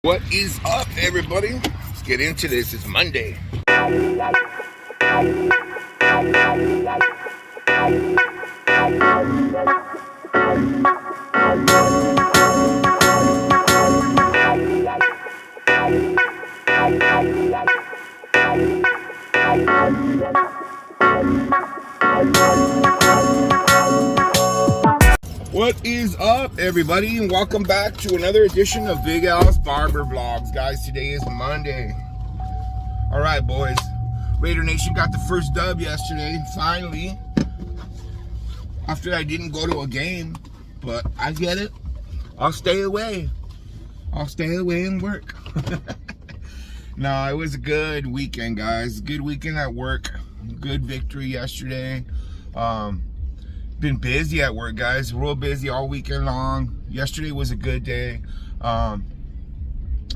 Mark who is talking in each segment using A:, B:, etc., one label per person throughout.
A: What is up, everybody? Let's get into this. It's Monday. What is up, everybody, and welcome back to another edition of Big Al's Barber Vlogs. Guys, today is Monday. All right, boys. Raider Nation got the first dub yesterday, finally. After I didn't go to a game, but I get it. I'll stay away. I'll stay away and work. No, it was a good weekend, guys. Good weekend at work. Good victory yesterday. Been busy at work, guys. Real busy all weekend long. Yesterday was a good day.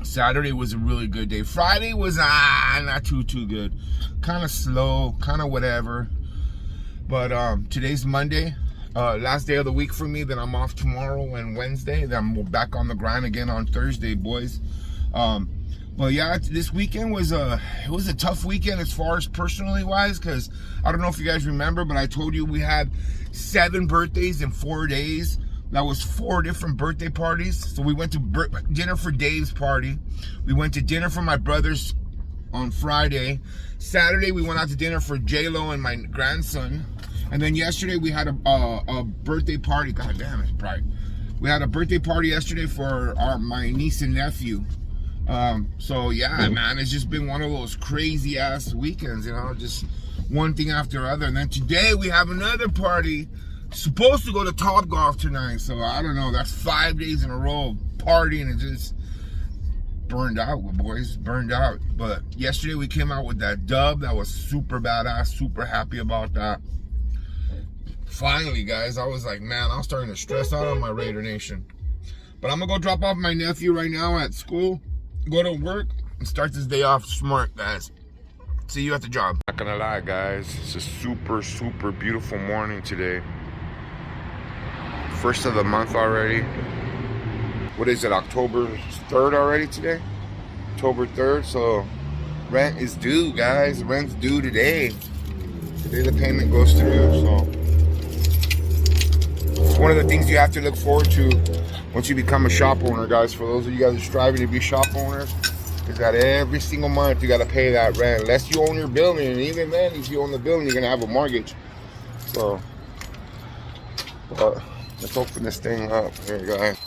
A: Saturday was a really good day. Friday was not too good. Kind of slow, kind of whatever. But today's Monday, last day of the week for me. Then I'm off tomorrow and Wednesday. Then I'm back on the grind again on Thursday, boys. Well, yeah, this weekend was a tough weekend as far as personally wise, because I don't know if you guys remember, but I told you we had 7 birthdays in 4 days. That was 4 different birthday parties. So we went to dinner for Dave's party. We went to dinner for my brother's on Friday. Saturday we went out to dinner for J-Lo and my grandson. And then yesterday we had a birthday party. God damn, it's bright. We had a birthday party yesterday for my niece and nephew. So yeah, man, it's just been one of those crazy ass weekends, you know, just one thing after other. And then today we have another party. Supposed to go to Top Golf tonight, so I don't know. That's 5 days in a row of partying and just burned out, boys, burned out. But yesterday we came out with that dub. That was super badass, super happy about that. Finally, guys, I was like, man, I'm starting to stress out on my Raider Nation. But I'm gonna go drop off my nephew right now at school, go to work, and start this day off smart, guys. See you at the job. Not gonna lie, guys, it's a super beautiful morning today. First of the month already. What is it, October 3rd already today? October 3rd, so rent is due, guys. Rent's due today. Today the payment goes through, so it's one of the things you have to look forward to once you become a shop owner, guys. For those of you guys who are striving to be shop owners, is that every single month you got to pay that rent, unless you own your building. And even then, if you own the building, you're gonna have a mortgage. So, but let's open this thing up here, guys.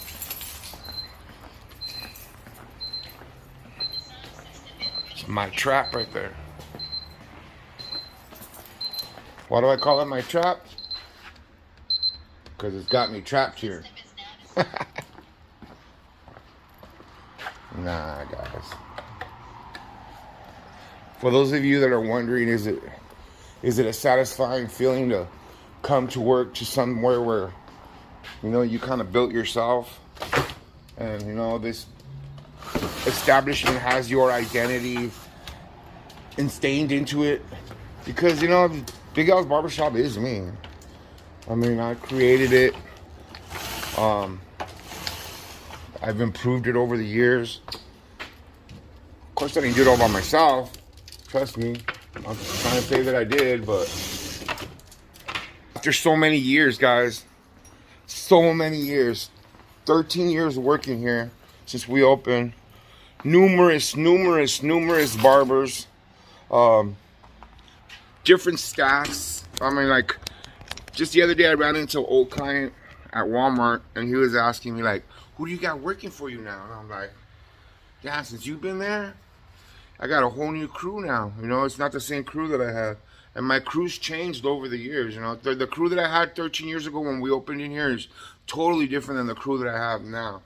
A: It's my trap right there. Why do I call it my trap? Because it's got me trapped here. Nah, guys. For those of you that are wondering, is it a satisfying feeling to come to work to somewhere where, you know, you kind of built yourself, and you know this establishment has your identity instained into it? Because, you know, Big Al's Barbershop is me. I mean, I created it. I've improved it over the years. Of course, I didn't do it all by myself. Trust me. I'm just trying to say that I did, but after so many years, guys, so many years, 13 years working here since we opened, numerous barbers, different staffs. I mean, like, just the other day I ran into an old client at Walmart, and he was asking me, like, who do you got working for you now? And I'm like, yeah, since you've been there, I got a whole new crew now. You know, it's not the same crew that I had. And my crew's changed over the years, you know. The crew that I had 13 years ago when we opened in here is totally different than the crew that I have now.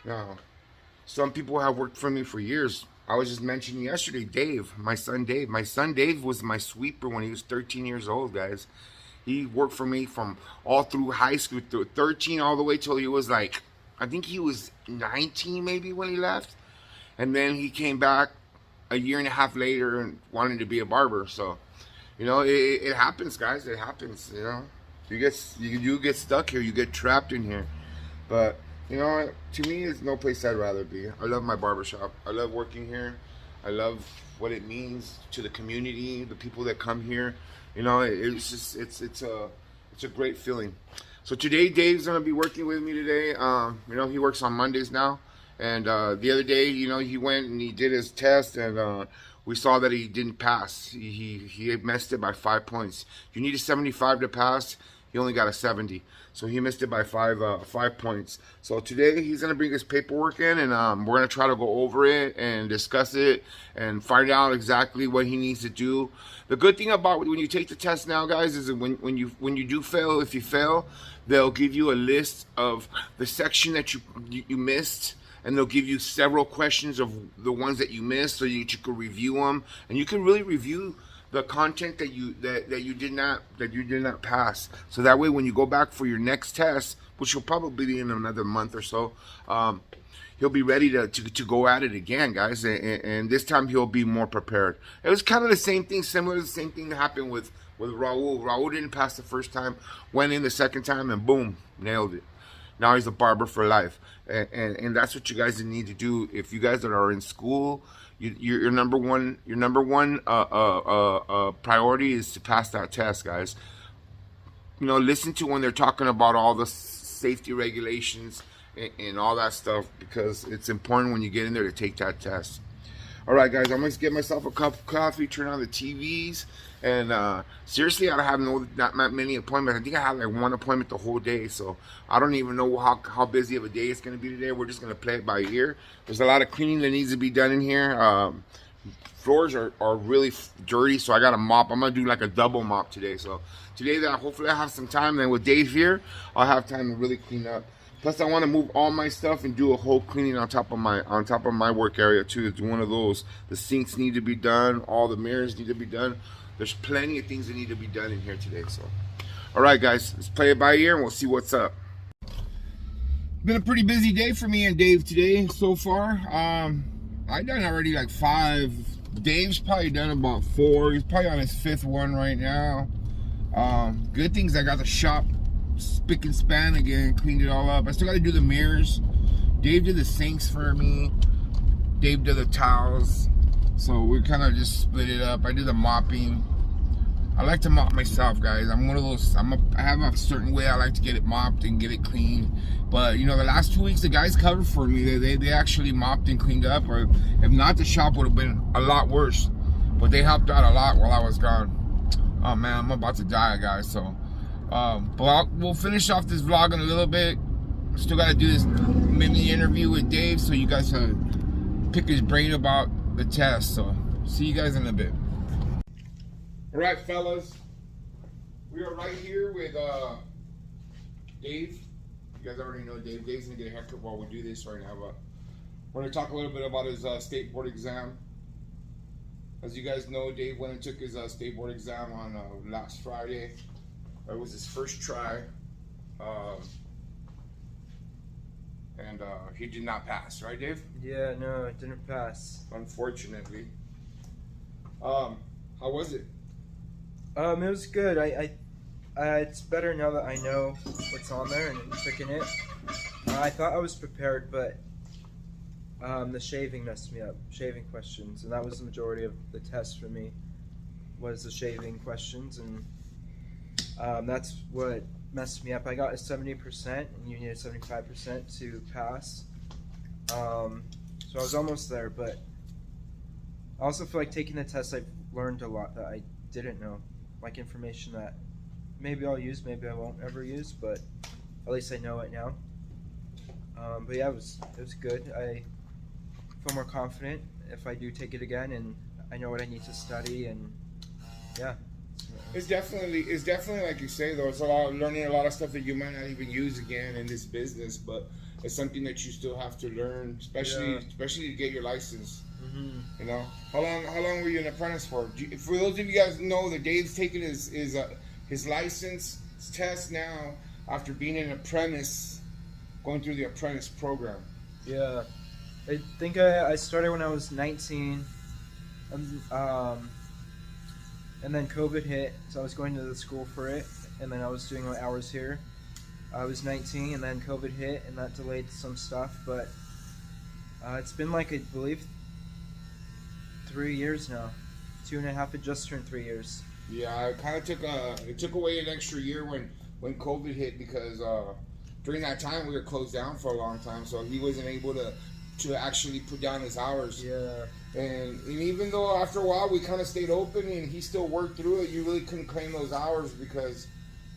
A: Now, some people have worked for me for years. I was just mentioning yesterday, Dave, my son Dave. My son Dave was my sweeper when he was 13 years old, guys. He worked for me from all through high school, through 13 all the way till he was like, I think he was 19 maybe when he left. And then he came back a year and a half later and wanted to be a barber. So, you know, it happens, guys. It happens, you know. You do get stuck here. You get trapped in here. But You know, to me, it's no place I'd rather be. I love my barbershop. I love working here. I love what it means to the community, the people that come here. You know, it's just it's a great feeling. So today, Dave's gonna be working with me today. You know, he works on Mondays now, and the other day, you know, he went and he did his test, and we saw that he didn't pass. He missed it by 5 points. You need a 75 to pass. He only got a 70, so he missed it by 5 points. So today he's gonna bring his paperwork in, and we're gonna try to go over it and discuss it and find out exactly what he needs to do. The good thing about when you take the test now, guys, is that when you do fail, if you fail, they'll give you a list of the section that you missed. And they'll give you several questions of the ones that you missed, so you can review them, and you can really review the content that you did not pass. So that way, when you go back for your next test, which will probably be in another month or so, he'll be ready to go at it again, guys. And this time he'll be more prepared. It was kind of the same thing, similar to the same thing that happened with Raul. Raul didn't pass the first time, went in the second time, and boom, nailed it. Now he's a barber for life, and that's what you guys need to do. If you guys that are in school, your number one priority is to pass that test, guys. You know, listen to when they're talking about all the safety regulations and all that stuff, because it's important when you get in there to take that test. All right, guys, I'm gonna get myself a cup of coffee, turn on the TVs, and seriously, I have not many appointments. I think I have like one appointment the whole day, so I don't even know how busy of a day it's gonna be today. We're just gonna play it by ear. There's a lot of cleaning that needs to be done in here. Floors are really dirty, so I got to mop. I'm gonna do like a double mop today. So today, that hopefully I have some time. Then with Dave here, I'll have time to really clean up. Plus, I want to move all my stuff and do a whole cleaning on top of my work area too. It's one of those. The sinks need to be done. All the mirrors need to be done. There's plenty of things that need to be done in here today. So, all right, guys, let's play it by ear and we'll see what's up. Been a pretty busy day for me and Dave today so far. I done already like 5. Dave's probably done about 4. He's probably on his 5th one right now. Good things I got the shop spick and span again, cleaned it all up. I still got to do the mirrors. Dave did the sinks for me. Dave did the towels. So we kind of just split it up. I did the mopping. I like to mop myself, guys. I'm one of those. I have a certain way I like to get it mopped and get it cleaned. But you know, the last 2 weeks the guys covered for me. They actually mopped and cleaned up. Or if not, the shop would have been a lot worse. But they helped out a lot while I was gone. Oh man, I'm about to die, guys. So. But we'll finish off this vlog in a little bit. Still got to do this mini interview with Dave, so you guys can pick his brain about the test. So see you guys in a bit. All right, fellas, we are right here with Dave. You guys already know Dave. Dave's gonna get a haircut while we do this right now, but we're gonna talk a little bit about his state board exam. As you guys know, Dave went and took his state board exam on last Friday. It was his first try, and he did not pass, right, Dave?
B: Yeah, no, it didn't pass.
A: Unfortunately. How was it?
B: It was good. It's better now that I know what's on there and picking it. I thought I was prepared, but the shaving messed me up. Shaving questions, and that was the majority of the test for me. Was the shaving questions, and that's what messed me up. I got a 70%, and you need a 75% to pass. So I was almost there, but I also feel like taking the test, I've learned a lot that I didn't know, like information that maybe I'll use, maybe I won't ever use, but at least I know it now. But yeah, it was good. I feel more confident if I do take it again, and I know what I need to study, and yeah.
A: It's definitely like you say though. It's learning a lot of stuff that you might not even use again in this business, but it's something that you still have to learn, especially to get your license.
B: Mm-hmm.
A: You know, how long were you an apprentice for? For those of you guys who know that Dave's taking his license test now after being an apprentice, going through the apprentice program.
B: Yeah, I think I started when I was 19, and then COVID hit, so I was going to the school for it, and then I was doing my hours here, I was 19, and then COVID hit, and that delayed some stuff. But it's been like, I believe, 3 years now. 2.5. It just turned 3 years.
A: Yeah, it took away an extra year when COVID hit, because during that time we were closed down for a long time, so he wasn't able to actually put down his hours.
B: Yeah.
A: And even though after a while we kind of stayed open and he still worked through it, you really couldn't claim those hours because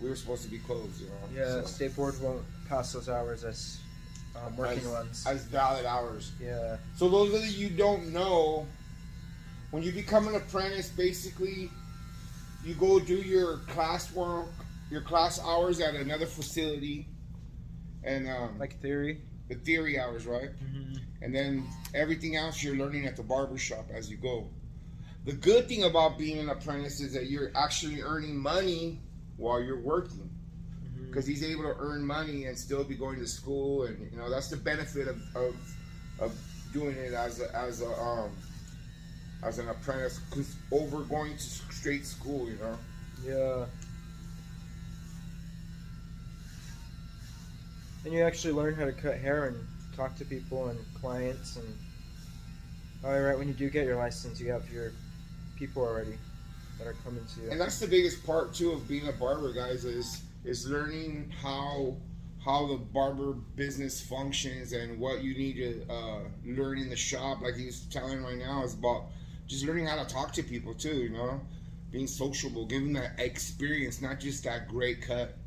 A: we were supposed to be closed, you know.
B: Yeah, so state board won't pass those hours as working ones.
A: As valid hours.
B: Yeah.
A: So those of you who don't know, when you become an apprentice, basically, you go do your class work, your class hours at another facility, and
B: like theory.
A: The theory hours, right?
B: Mm-hmm.
A: And then everything else you're learning at the barbershop as you go. The good thing about being an apprentice is that you're actually earning money while you're working, because he's able to earn money and still be going to school, and you know that's the benefit of doing it as an apprentice, because over going to straight school, you know.
B: Yeah. And you actually learn how to cut hair and talk to people and clients, and right when you do get your license, you have your people already that are coming to you.
A: And that's the biggest part too of being a barber, guys, is learning how the barber business functions and what you need to learn in the shop. Like he's telling right now, is about just learning how to talk to people too, you know, being sociable, giving that experience, not just that great cut.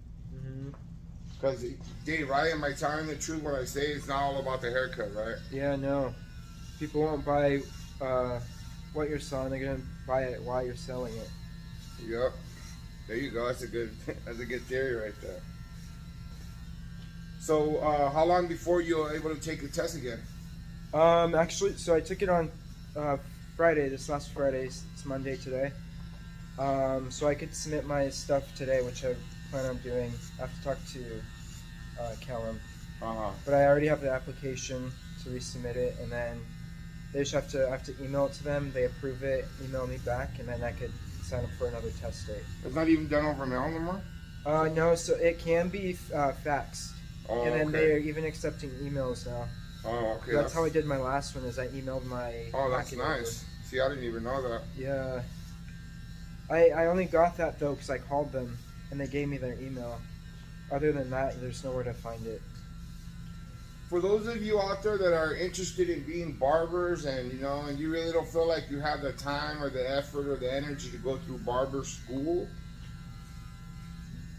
A: Because, Dave, right? Am I telling the truth when I say it's not all about the haircut, right?
B: Yeah, no. People won't buy what you're selling. They're gonna buy it while you're selling it.
A: Yep. There you go. That's a good theory right there. So, how long before you were able to take the test again?
B: Actually, so I took it on Friday. This last Friday. It's Monday today. So I could submit my stuff today, which I plan on doing. I have to talk to Callum. But I already have the application to resubmit it, and then they just I have to email it to them. They approve it, email me back, and then I could sign up for another test date.
A: It's not even done over mail no more?
B: No, so it can be faxed.
A: Oh,
B: and then
A: okay.
B: they're even accepting emails now.
A: Oh, okay.
B: That's how I did my last one, is I emailed my
A: Oh, that's
B: packet
A: nice.
B: over.
A: See, I didn't even know that.
B: Yeah. I only got that, though, because I called them, and they gave me their email. Other than that, there's nowhere to find it.
A: For those of you out there that are interested in being barbers, and you know, and you really don't feel like you have the time or the effort or the energy to go through barber school,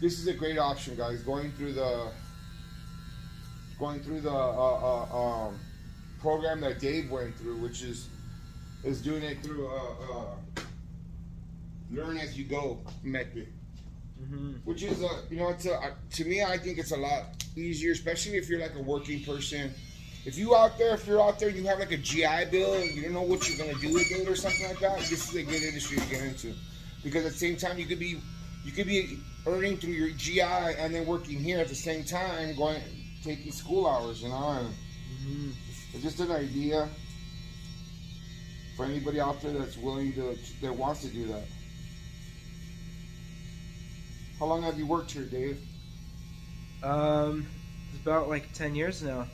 A: this is a great option, guys. Going through the program that Dave went through, which is doing it through learn as you go method. Which is you know, to me, I think it's a lot easier, especially if you're like a working person. If you're out there and you have like a GI Bill and you don't know what you're gonna do with it or something like that, this is a good industry to get into, because at the same time you could be earning through your GI and then working here at the same time, taking school hours, you know. And it's just an idea for anybody out there that's that wants to do that. How long have you worked here, Dave?
B: It's about like 10 years now.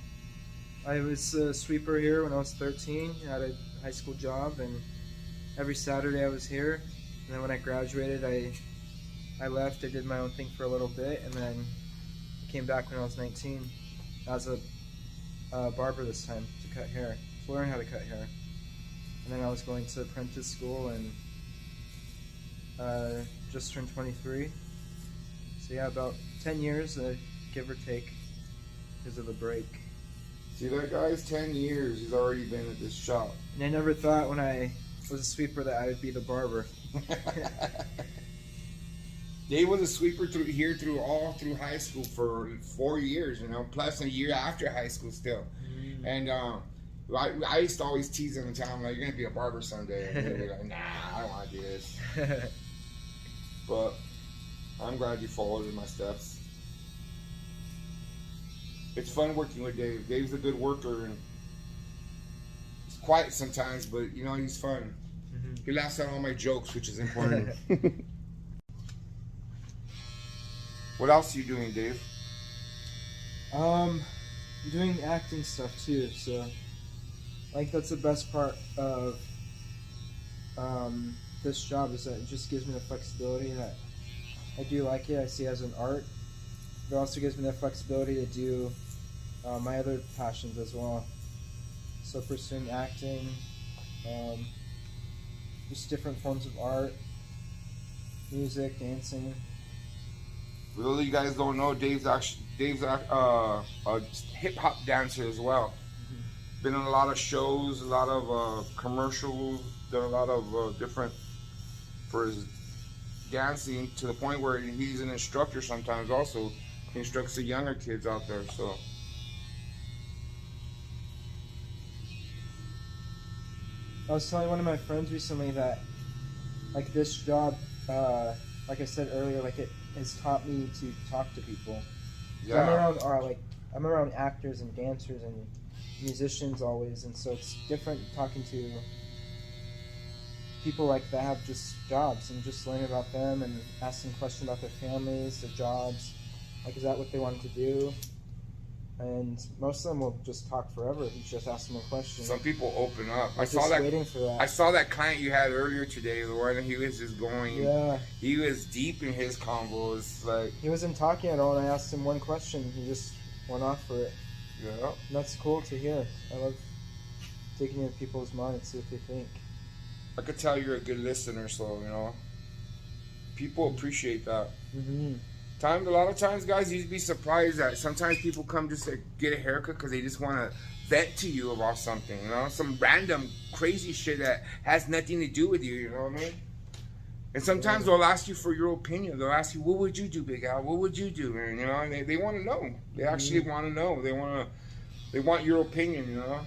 B: I was a sweeper here when I was 13. I had a high school job, and every Saturday I was here. And then when I graduated, I left. I did my own thing for a little bit, and then I came back when I was 19 as a barber this time to cut hair, to learn how to cut hair. And then I was going to apprentice school, and just turned 23. So yeah, about 10 years, give or take, because of the break.
A: See that, guys? 10 years he's already been at this shop.
B: And I never thought when I was a sweeper that I would be the barber.
A: Dave was a sweeper all through high school for 4 years, you know, plus a year after high school still. And I used to always tease him and tell him, like, you're gonna be a barber someday. And he'd be like, nah, I don't want to do this. But I'm glad you followed in my steps. It's fun working with Dave. Dave's a good worker, and he's quiet sometimes, but you know, he's fun. He laughs at all my jokes, which is important. What else are you doing, Dave?
B: I'm doing acting stuff too, so like that's the best part of this job is that it just gives me the flexibility that I do like it. I see it as an art, but it also gives me the flexibility to do my other passions as well. So pursuing acting, just different forms of art, music, dancing.
A: For those of you guys don't know, Dave's a hip hop dancer as well. Been in a lot of shows, a lot of commercials, done a lot of different for his dancing, to the point where he's an instructor sometimes also. He instructs the younger kids out there, so.
B: I was telling one of my friends recently that, like, this job, like I said earlier, like it has taught me to talk to people.
A: Yeah.
B: I'm around actors and dancers and musicians always, and so it's different talking to people like that have just jobs and just learning about them and asking questions about their families, their jobs, like is that what they wanted to do? And most of them will just talk forever if you just ask them a question.
A: Some people open up.
B: I saw that. Waiting for that.
A: I saw that client you had earlier today, the one he was just going.
B: Yeah.
A: He was deep in his convos, like.
B: He wasn't talking at all, and I asked him one question. He just went off for it.
A: Yeah.
B: And that's cool to hear. I love digging into people's minds, see what they think.
A: I could tell you're a good listener, so you know. People appreciate that.
B: Mm-hmm.
A: A lot of times, guys, you'd be surprised that sometimes people come just to get a haircut because they just want to vent to you about something, you know, some random crazy shit that has nothing to do with you, you know what I mean? And sometimes they'll ask you for your opinion. They'll ask you, what would you do, Big Al? What would you do, man? You know, and they want to know. They actually want to know. They want your opinion, you know?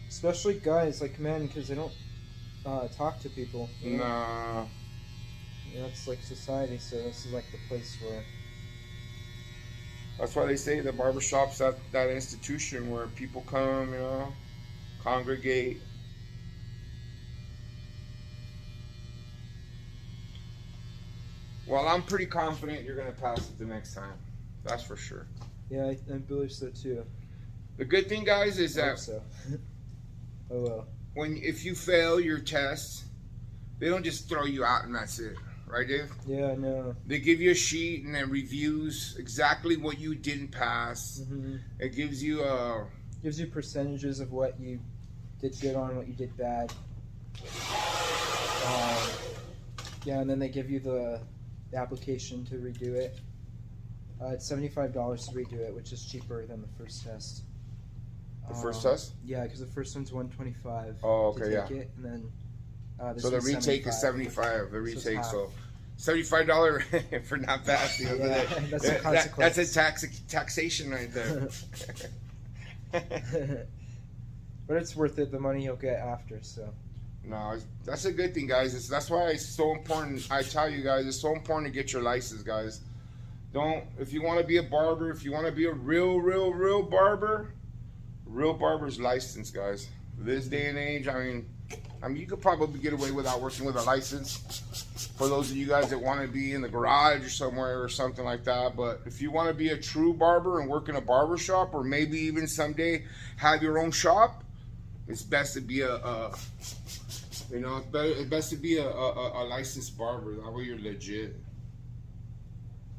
B: Especially guys like men, because they don't talk to people. You know?
A: Nah.
B: You know, it's like society, so this is like the place where...
A: That's why they say the barbershop's that institution where people come, you know, congregate. Well, I'm pretty confident you're going to pass it the next time. That's for sure.
B: Yeah, I believe so too.
A: The good thing, guys, is
B: I
A: that
B: hope so. Oh well.
A: if you fail your test, they don't just throw you out and that's it. Right, Dave?
B: Yeah, I know.
A: They give you a sheet and then reviews exactly what you didn't pass.
B: Mm-hmm.
A: It gives you
B: percentages of what you did good on, what you did bad. Yeah, and then they give you the application to redo it. It's $75 to redo it, which is cheaper than the first test.
A: The first test?
B: Yeah, because the first one's $125.
A: Oh, okay,
B: to take it, and then
A: so the retake is $75. The retake, so $75 for not passing.
B: Yeah, that's a consequence.
A: That's a taxation right there.
B: But it's worth it. The money you'll get after. So.
A: No, that's a good thing, guys. That's why it's so important. I tell you guys, it's so important to get your license, guys. If you want to be a barber, if you want to be a real barber, real barber's license, guys. This day and age, I mean, you could probably get away without working with a license for those of you guys that want to be in the garage or somewhere or something like that. But if you want to be a true barber and work in a barber shop, or maybe even someday have your own shop, it's best to be it's best to be a licensed barber. That way you're legit.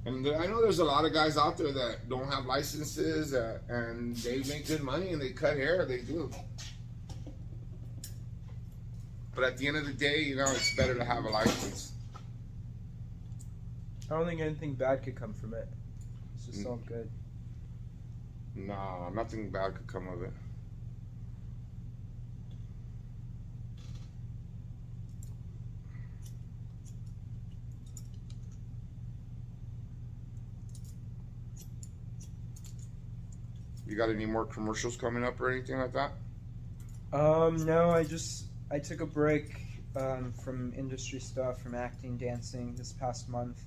A: And I know there's a lot of guys out there that don't have licenses and they make good money and they cut hair. They do. But at the end of the day, you know, it's better to have a license.
B: I don't think anything bad could come from it. It's just all good.
A: Nah, nothing bad could come of it. You got any more commercials coming up or anything like that?
B: No, I took a break from industry stuff, from acting, dancing this past month,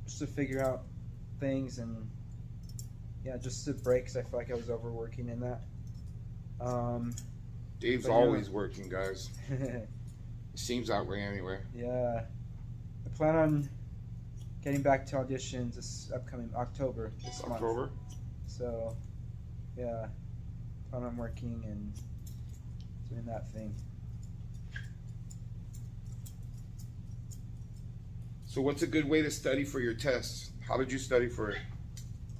B: just to figure out things and just to break because I feel like I was overworking in that.
A: Dave's always working, guys. It seems that way anyway.
B: Yeah, I plan on getting back to auditions this upcoming October this month.
A: October?
B: So, yeah, plan on working and doing that thing.
A: So what's a good way to study for your tests? How did you study for it?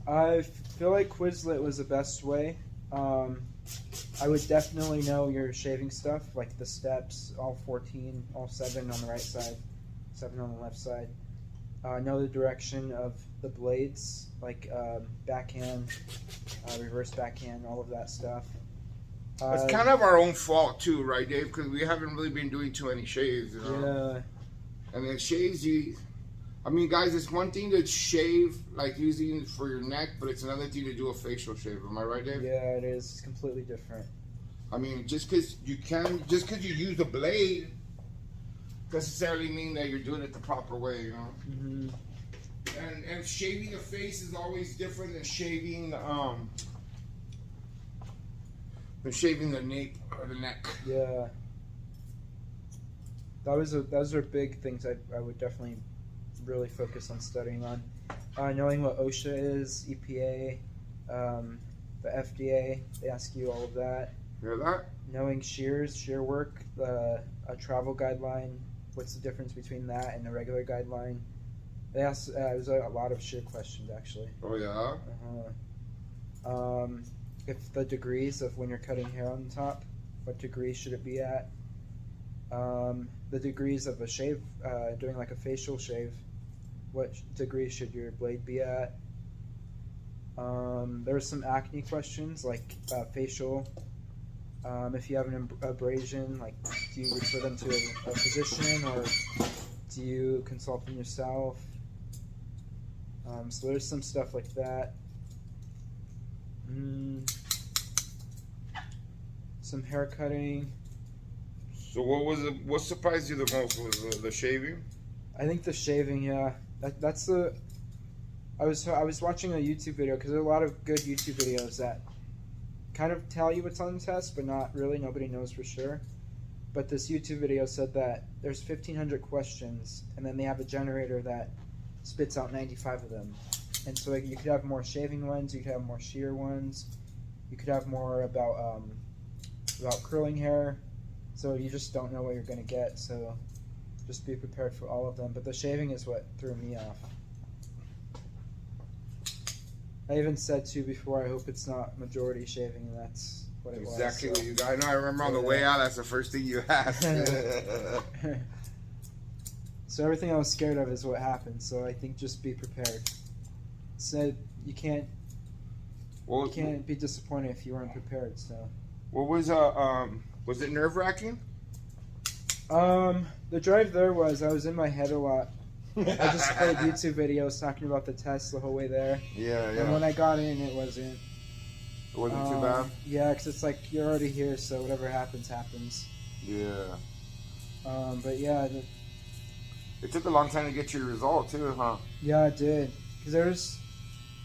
B: I feel like Quizlet was the best way. I would definitely know your shaving stuff, like the steps, all 14, all 7 on the right side, 7 on the left side. Know the direction of the blades, like backhand, reverse backhand, all of that stuff.
A: It's kind of our own fault too, right, Dave? Because we haven't really been doing too many shaves, you know?
B: Yeah.
A: And then shaves, I mean, guys, it's one thing to shave, like using for your neck, but it's another thing to do a facial shave. Am I right, Dave?
B: Yeah, it is. It's completely different.
A: I mean, just because you use a blade, doesn't necessarily mean that you're doing it the proper way, you know?
B: Mm-hmm.
A: And shaving a face is always different than shaving the nape or the neck.
B: Yeah. Those are big things I would definitely really focus on studying on. Knowing what OSHA is, EPA, the FDA, they ask you all of that.
A: Hear that?
B: Knowing shear work, a travel guideline, what's the difference between that and a regular guideline. They asked, there's a lot of shear questions actually.
A: Oh yeah?
B: If the degrees of when you're cutting hair on the top, what degree should it be at? The degrees of a shave, doing like a facial shave, what degree should your blade be at? There were some acne questions like facial. If you have an abrasion, like do you refer them to a physician or do you consult them yourself? So there's some stuff like that. Some hair cutting.
A: So what surprised you the most? Was the shaving?
B: I think the shaving, yeah. That's the. I was watching a YouTube video because there are a lot of good YouTube videos that kind of tell you what's on the test, but not really. Nobody knows for sure. But this YouTube video said that there's 1,500 questions, and then they have a generator that spits out 95 of them. And so you could have more shaving ones, you could have more shear ones, you could have more about curling hair. So you just don't know what you're going to get. So just be prepared for all of them. But the shaving is what threw me off. I even said to you before, I hope it's not majority shaving, and that's what it was.
A: Exactly what you got. I know. I remember on the way out, that's the first thing you asked.
B: So everything I was scared of is what happened. So I think just be prepared. Said you can't be disappointed if you weren't prepared. So
A: what was it nerve-wracking?
B: The drive there was, I was in my head a lot. I just played YouTube videos talking about the test the whole way there.
A: Yeah.
B: And when I got in, it wasn't.
A: It wasn't too bad?
B: Yeah, because it's like you're already here, so whatever happens, happens.
A: Yeah.
B: But yeah.
A: It took a long time to get your result too, huh?
B: Yeah, it did. Because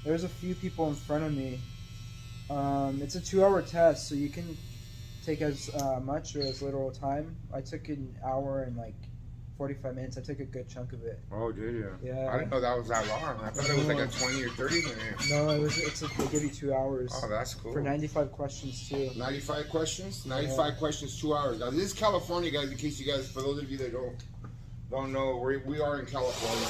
B: there's a few people in front of me. It's a 2-hour test, so you can take as much or as little time. I took an hour and like 45 minutes. I took a good chunk of it.
A: Oh, did you?
B: Yeah.
A: I didn't know that was that long. I thought it was like a 20 or 30 minute.
B: No, they give you 2 hours.
A: Oh, that's cool.
B: For 95 questions too.
A: 95 questions? 95 questions, 2 hours. Now, this is California, guys, in case you guys, for those of you that don't know, we are in California.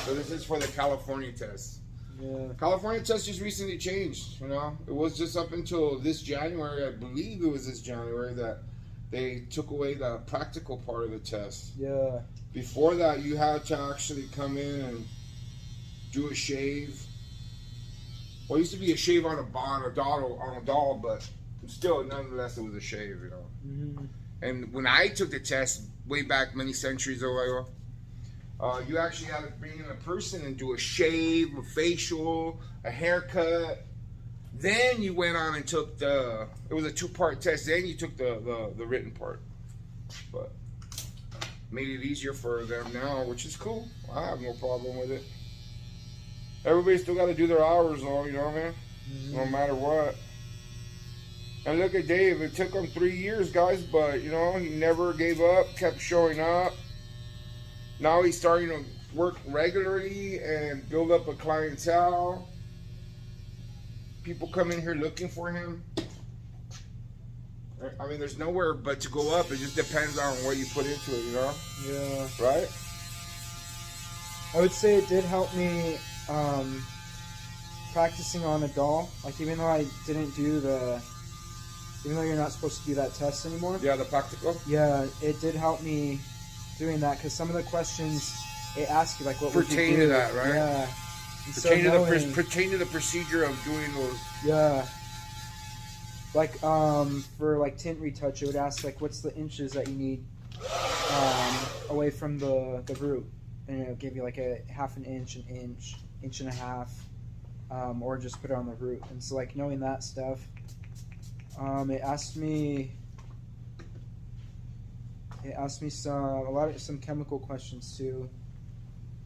A: So this is for the California test.
B: Yeah.
A: California test just recently changed, you know. It was just up until this January, I believe it was this January, that they took away the practical part of the test.
B: Yeah.
A: Before that, you had to actually come in and do a shave. Well, it used to be a shave on a doll, but still, nonetheless, it was a shave, you know.
B: Mm-hmm.
A: And when I took the test way back many centuries ago, you actually had to bring in a person and do a shave, a facial, a haircut. Then you went on and took it was a 2-part test. Then you took the written part. But made it easier for them now, which is cool. I have no problem with it. Everybody still got to do their hours though, you know what I mean? Mm-hmm. No matter what. And look at Dave. It took him 3 years, guys, but, you know, he never gave up, kept showing up. Now he's starting to work regularly and build up a clientele. People come in here looking for him. I mean, there's nowhere but to go up. It just depends on what you put into it, you know?
B: Yeah.
A: Right?
B: I would say it did help me practicing on a doll. Like, even though I didn't do even though you're not supposed to do that test anymore.
A: Yeah, the practical?
B: Yeah, it did help me doing that, because some of the questions, it asks you, like, what would you do?
A: Pertain to that, right?
B: Yeah.
A: Pertain to the procedure of doing those.
B: Yeah. Like, for, like, tint retouch, it would ask, like, what's the inches that you need away from the root? And it would give you, like, a half an inch, inch and a half, or just put it on the root. And so, like, knowing that stuff, it asked me some chemical questions, too.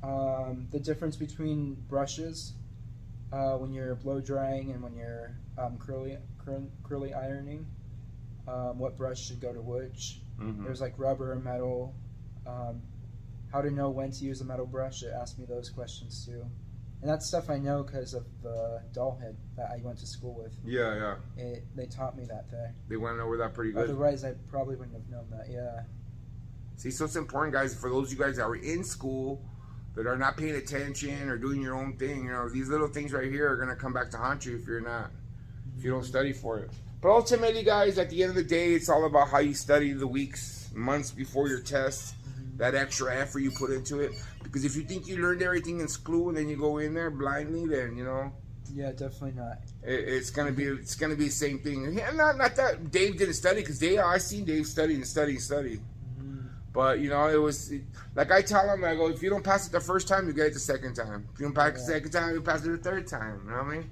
B: The difference between brushes when you're blow drying and when you're curly ironing, what brush should go to which. There's like rubber, metal, how to know when to use a metal brush. It asked me those questions too, and that's stuff I know because of the doll head that I went to school with.
A: Yeah.
B: They taught me that there.
A: They went over that pretty good.
B: Otherwise, I probably wouldn't have known that. Yeah.
A: See, so it's important, guys, for those of you guys that are in school that are not paying attention or doing your own thing. You know, these little things right here are gonna come back to haunt you if you don't study for it. But ultimately, guys, at the end of the day, it's all about how you study the weeks, months before your test, that extra effort you put into it. Because if you think you learned everything in school and then you go in there blindly, then, you know.
B: Yeah, definitely not.
A: It's gonna be the same thing. Yeah, not that Dave didn't study, because I seen Dave study and study. But, you know, it was, like I tell him, I go, if you don't pass it the first time, you get it the second time. If you don't pass it the second time, you pass it the third time. You know what I mean?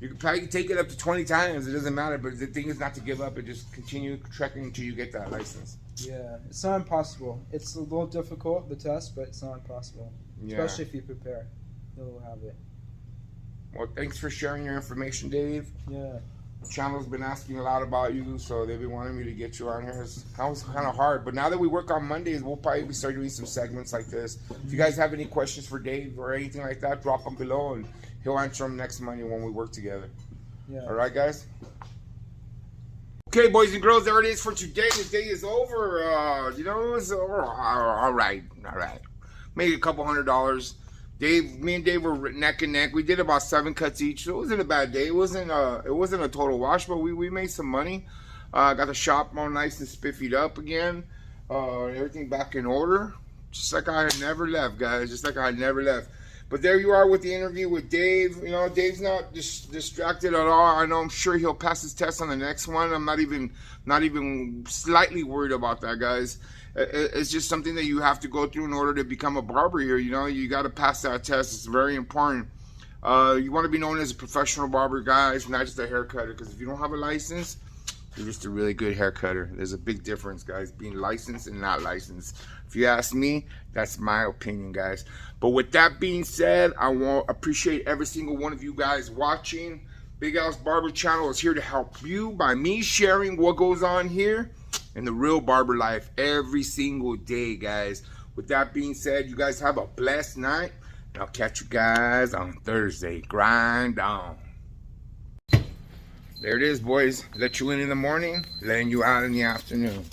A: You can probably take it up to 20 times. It doesn't matter. But the thing is not to give up and just continue trekking until you get that license.
B: Yeah, it's not impossible. It's a little difficult, the test, but it's not impossible. Yeah. Especially if you prepare. You'll have it.
A: Well, thanks for sharing your information, Dave.
B: Yeah.
A: The channel's been asking a lot about you, so they've been wanting me to get you on here. It's kind of hard, but now that we work on Mondays, we'll probably start doing some segments like this. If you guys have any questions for Dave or anything like that, drop them below, and he'll answer them next Monday when we work together. Yeah. All right, guys? Okay, boys and girls, there it is for today. The day is over. You know, it's over. All right. Made a couple $100. Me and Dave were neck and neck. We did about 7 cuts each, so it wasn't a bad day. It wasn't a total wash, but we made some money. Got the shop all nice and spiffied up again. Everything back in order, just like I had never left, guys. Just like I had never left. But there you are with the interview with Dave. You know, Dave's not distracted at all. I know, I'm sure he'll pass his test on the next one. I'm not even slightly worried about that, guys. It's just something that you have to go through in order to become a barber here. You know, you got to pass that test. It's very important. You want to be known as a professional barber, guys, not just a hair cutter. Because if you don't have a license, you're just a really good hair cutter. There's a big difference, guys, being licensed and not licensed. If you ask me, that's my opinion, guys. But with that being said, I want to appreciate every single one of you guys watching. Big Al's Barber Channel is here to help you by me sharing what goes on here in the real barber life every single day, guys. With that being said, you guys have a blessed night, and I'll catch you guys on Thursday. Grind on. There it is, boys. Let you in the morning, letting you out in the afternoon.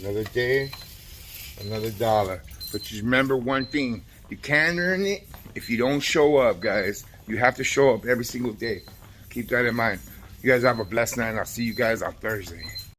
A: Another day, another dollar. But just remember one thing: you can't earn it if you don't show up, guys. You have to show up every single day. Keep that in mind. You guys have a blessed night, and I'll see you guys on Thursday.